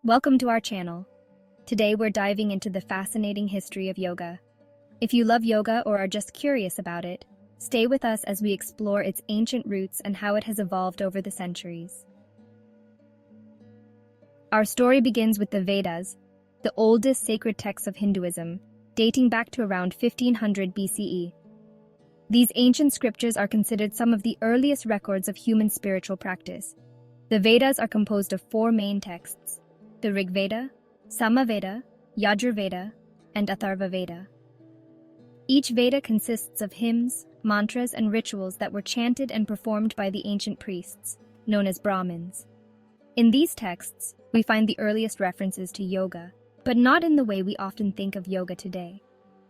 Welcome to our channel. Today we're diving into the fascinating history of yoga. If you love yoga or are just curious about it, stay with us as we explore its ancient roots and how it has evolved over the centuries. Our story begins with the Vedas, the oldest sacred texts of Hinduism, dating back to around 1500 BCE. These ancient scriptures are considered some of the earliest records of human spiritual practice. The Vedas are composed of four main texts: the Rig Veda, Samaveda, Yajurveda, and Atharva Veda. Each Veda consists of hymns, mantras, and rituals that were chanted and performed by the ancient priests, known as Brahmins. In these texts, we find the earliest references to yoga, but not in the way we often think of yoga today.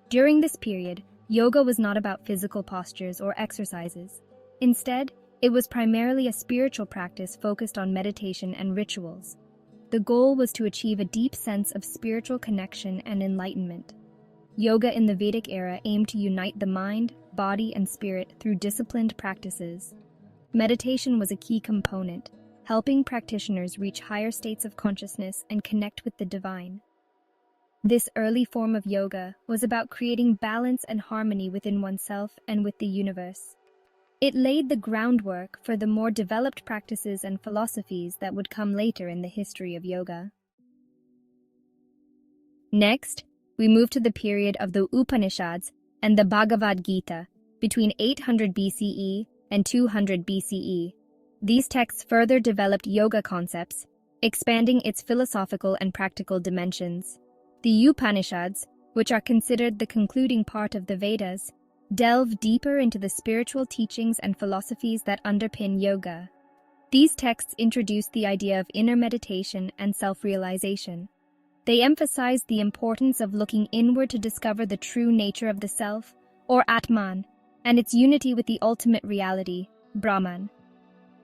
During this period, yoga was not about physical postures or exercises. Instead, it was primarily a spiritual practice focused on meditation and rituals. The goal was to achieve a deep sense of spiritual connection and enlightenment. Yoga in the Vedic era aimed to unite the mind, body, and spirit through disciplined practices. Meditation was a key component, helping practitioners reach higher states of consciousness and connect with the divine. This early form of yoga was about creating balance and harmony within oneself and with the universe. It laid the groundwork for the more developed practices and philosophies that would come later in the history of yoga. Next, we move to the period of the Upanishads and the Bhagavad Gita, between 800 BCE and 200 BCE. These texts further developed yoga concepts, expanding its philosophical and practical dimensions. The Upanishads, which are considered the concluding part of the Vedas, delve deeper into the spiritual teachings and philosophies that underpin yoga. These texts introduce the idea of inner meditation and self-realization. They emphasize the importance of looking inward to discover the true nature of the self, or Atman, and its unity with the ultimate reality, Brahman.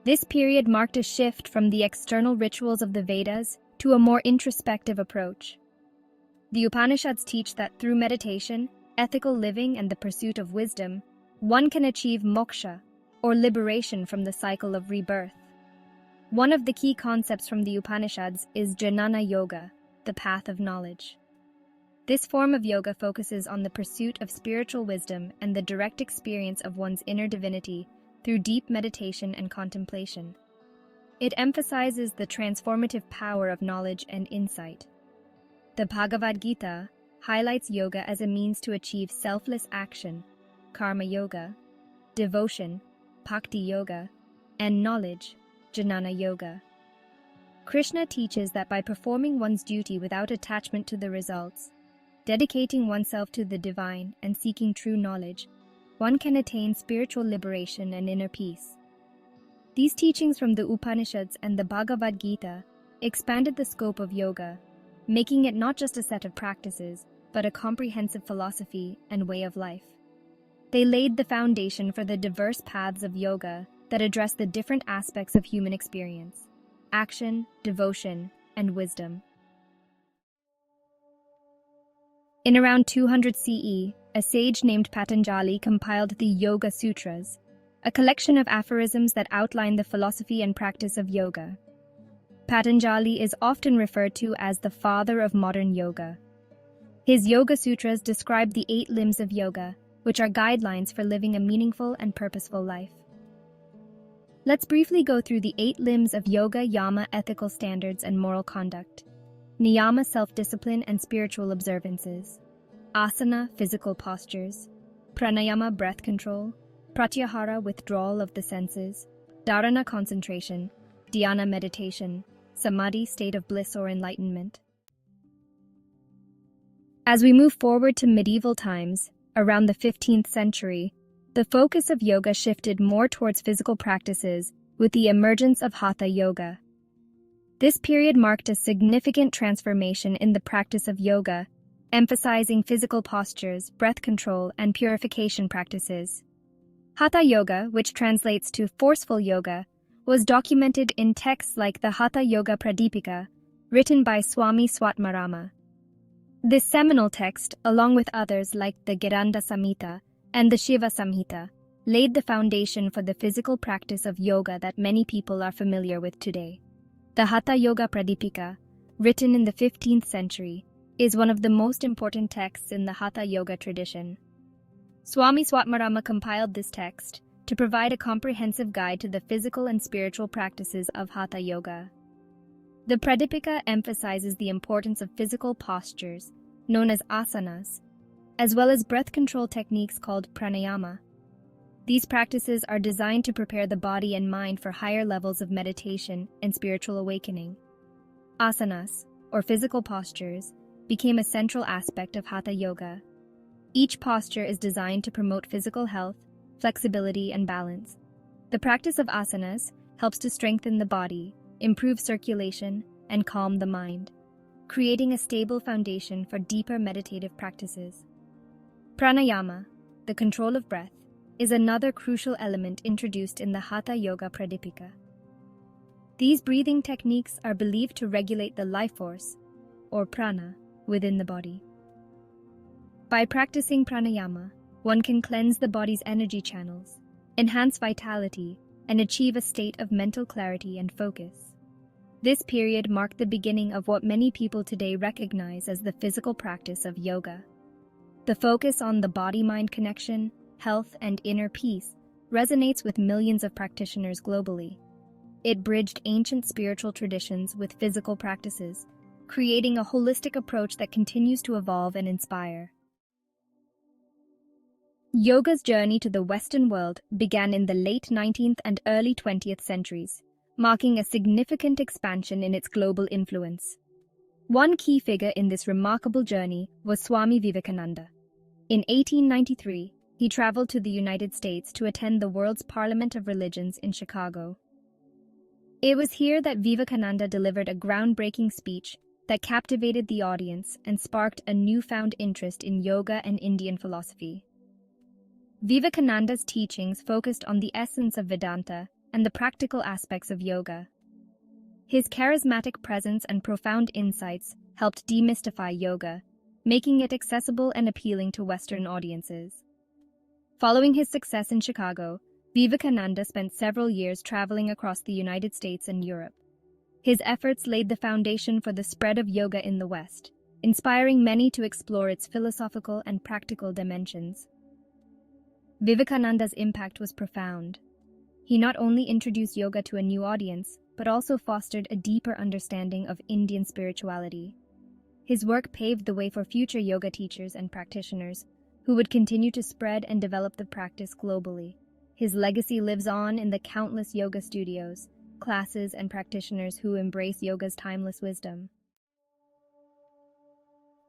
This period marked a shift from the external rituals of the Vedas to a more introspective approach. The Upanishads teach that through meditation, ethical living, and the pursuit of wisdom, one can achieve moksha, or liberation from the cycle of rebirth. One of the key concepts from the Upanishads is Jnana Yoga, the path of knowledge. This form of yoga focuses on the pursuit of spiritual wisdom and the direct experience of one's inner divinity through deep meditation and contemplation. It emphasizes the transformative power of knowledge and insight. The Bhagavad Gita highlights yoga as a means to achieve selfless action, karma yoga, devotion, bhakti yoga, and knowledge, jnana yoga. Krishna teaches that by performing one's duty without attachment to the results, dedicating oneself to the divine and seeking true knowledge, one can attain spiritual liberation and inner peace. These teachings from the Upanishads and the Bhagavad Gita expanded the scope of yoga, making it not just a set of practices, but a comprehensive philosophy and way of life. They laid the foundation for the diverse paths of yoga that address the different aspects of human experience: action, devotion, and wisdom. In around 200 CE, a sage named Patanjali compiled the Yoga Sutras, a collection of aphorisms that outline the philosophy and practice of yoga. Patanjali is often referred to as the father of modern yoga. His Yoga Sutras describe the 8 limbs of yoga, which are guidelines for living a meaningful and purposeful life. Let's briefly go through the 8 limbs of yoga: yama, ethical standards and moral conduct; niyama, self-discipline and spiritual observances; asana, physical postures; pranayama, breath control; pratyahara, withdrawal of the senses; dharana, concentration; dhyana, meditation; samadhi, state of bliss or enlightenment. As we move forward to medieval times, around the 15th century, the focus of yoga shifted more towards physical practices with the emergence of Hatha Yoga. This period marked a significant transformation in the practice of yoga, emphasizing physical postures, breath control, and purification practices. Hatha Yoga, which translates to forceful yoga, was documented in texts like the Hatha Yoga Pradipika, written by Swami Vivekananda. This seminal text, along with others like the Giranda Samhita and the Shiva Samhita, laid the foundation for the physical practice of yoga that many people are familiar with today. The Hatha Yoga Pradipika, written in the 15th century, is one of the most important texts in the Hatha Yoga tradition. Swami Vivekananda compiled this text to provide a comprehensive guide to the physical and spiritual practices of Hatha Yoga. The Pradipika emphasizes the importance of physical postures, known as asanas, as well as breath control techniques called pranayama. These practices are designed to prepare the body and mind for higher levels of meditation and spiritual awakening. Asanas, or physical postures, became a central aspect of Hatha Yoga. Each posture is designed to promote physical health, flexibility, and balance. The practice of asanas helps to strengthen the body, improve circulation, and calm the mind, creating a stable foundation for deeper meditative practices. Pranayama, the control of breath, is another crucial element introduced in the Hatha Yoga Pradipika. These breathing techniques are believed to regulate the life force, or prana, within the body. By practicing pranayama, one can cleanse the body's energy channels, enhance vitality, and achieve a state of mental clarity and focus. This period marked the beginning of what many people today recognize as the physical practice of yoga. The focus on the body-mind connection, health, and inner peace resonates with millions of practitioners globally. It bridged ancient spiritual traditions with physical practices, creating a holistic approach that continues to evolve and inspire. Yoga's journey to the Western world began in the late 19th and early 20th centuries, marking a significant expansion in its global influence. One key figure in this remarkable journey was Swami Vivekananda. In 1893, he traveled to the United States to attend the World's Parliament of Religions in Chicago. It was here that Vivekananda delivered a groundbreaking speech that captivated the audience and sparked a newfound interest in yoga and Indian philosophy. Vivekananda's teachings focused on the essence of Vedanta and the practical aspects of yoga. His charismatic presence and profound insights helped demystify yoga, making it accessible and appealing to Western audiences. Following his success in Chicago, Vivekananda spent several years traveling across the United States and Europe. His efforts laid the foundation for the spread of yoga in the West, inspiring many to explore its philosophical and practical dimensions. Vivekananda's impact was profound. He not only introduced yoga to a new audience, but also fostered a deeper understanding of Indian spirituality. His work paved the way for future yoga teachers and practitioners, who would continue to spread and develop the practice globally. His legacy lives on in the countless yoga studios, classes, and practitioners who embrace yoga's timeless wisdom.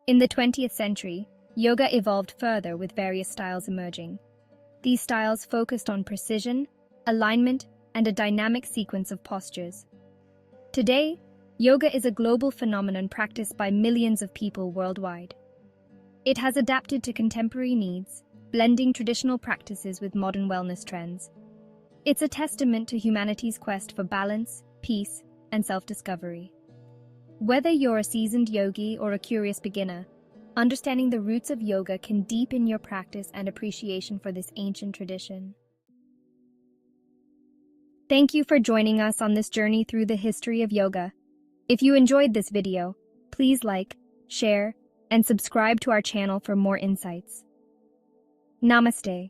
In the 20th century, yoga evolved further with various styles emerging. These styles focused on precision, alignment, and a dynamic sequence of postures. Today, yoga is a global phenomenon practiced by millions of people worldwide. It has adapted to contemporary needs, blending traditional practices with modern wellness trends. It's a testament to humanity's quest for balance, peace, and self-discovery. Whether you're a seasoned yogi or a curious beginner, understanding the roots of yoga can deepen your practice and appreciation for this ancient tradition. Thank you for joining us on this journey through the history of yoga. If you enjoyed this video, please like, share, and subscribe to our channel for more insights. Namaste.